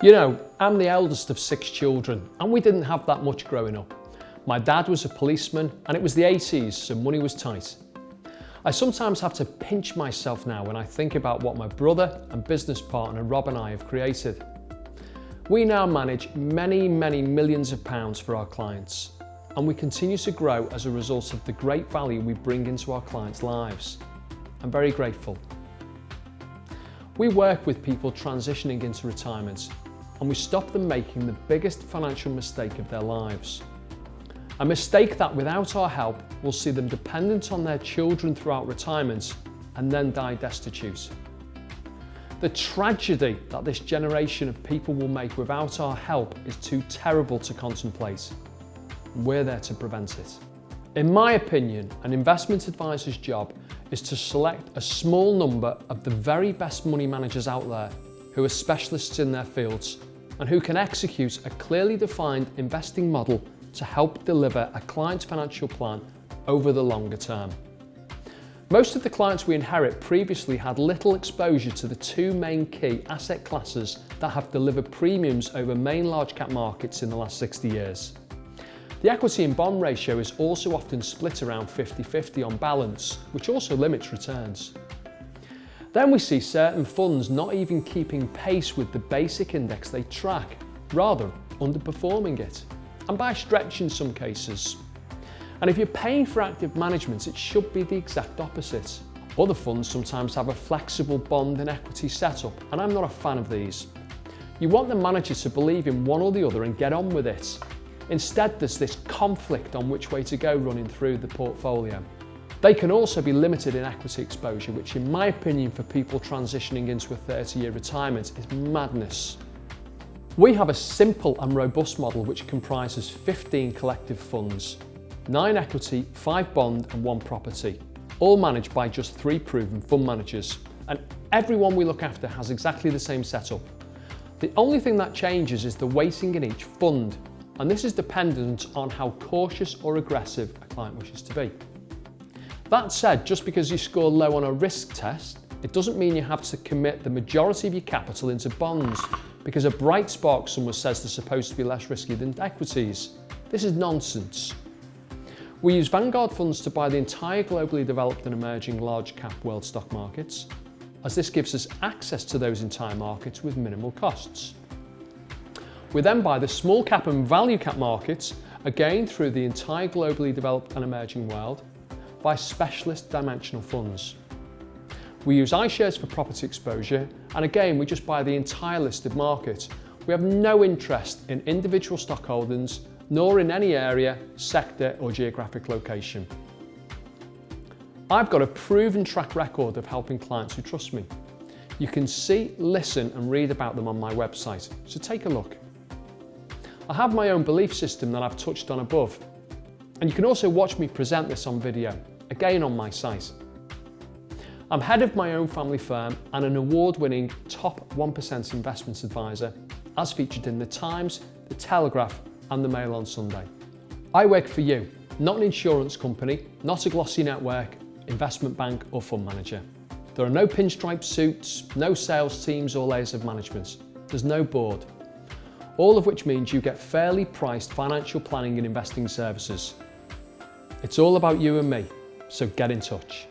You know, I'm the eldest of 6 children, and we didn't have that much growing up. My dad was a policeman, and it was the 80s, so money was tight. I sometimes have to pinch myself now when I think about what my brother and business partner Rob and I have created. We now manage many millions of pounds for our clients, and we continue to grow as a result of the great value we bring into our clients' lives. I'm very grateful. We work with people transitioning into retirement, and we stop them making the biggest financial mistake of their lives. A mistake that, without our help, will see them dependent on their children throughout retirement and then die destitute. The tragedy that this generation of people will make without our help is too terrible to contemplate. We're there to prevent it. In my opinion, an investment advisor's job is to select a small number of the very best money managers out there who are specialists in their fields and who can execute a clearly defined investing model to help deliver a client's financial plan over the longer term. Most of the clients we inherit previously had little exposure to the 2 main key asset classes that have delivered premiums over main large cap markets in the last 60 years. The equity and bond ratio is also often split around 50-50 on balance, which also limits returns. Then we see certain funds not even keeping pace with the basic index they track, rather underperforming it, and by stretch in some cases. And if you're paying for active management, it should be the exact opposite. Other funds sometimes have a flexible bond and equity setup, and I'm not a fan of these. You want the manager to believe in one or the other and get on with it. Instead, there's this conflict on which way to go running through the portfolio. They can also be limited in equity exposure, which in my opinion for people transitioning into a 30-year retirement is madness. We have a simple and robust model which comprises 15 collective funds, 9 equity, 5 bond and 1 property, all managed by just 3 proven fund managers. And everyone we look after has exactly the same setup. The only thing that changes is the weighting in each fund, and this is dependent on how cautious or aggressive a client wishes to be. That said, just because you score low on a risk test, it doesn't mean you have to commit the majority of your capital into bonds because a bright spark somewhere says they're supposed to be less risky than equities. This is nonsense. We use Vanguard funds to buy the entire globally developed and emerging large cap world stock markets, as this gives us access to those entire markets with minimal costs. We then buy the small cap and value cap markets, again through the entire globally developed and emerging world, by specialist dimensional funds. We use iShares for property exposure, and again we just buy the entire listed market. We have no interest in individual stock holdings, nor in any area, sector or geographic location. I've got a proven track record of helping clients who trust me. You can see, listen and read about them on my website, so take a look. I have my own belief system that I've touched on above, and you can also watch me present this on video, again on my site. I'm head of my own family firm and an award-winning top 1% investment advisor, as featured in The Times, The Telegraph and The Mail on Sunday. I work for you, not an insurance company, not a glossy network, investment bank or fund manager. There are no pinstripe suits, no sales teams or layers of management. There's no board. All of which means you get fairly priced financial planning and investing services. It's all about you and me, so get in touch.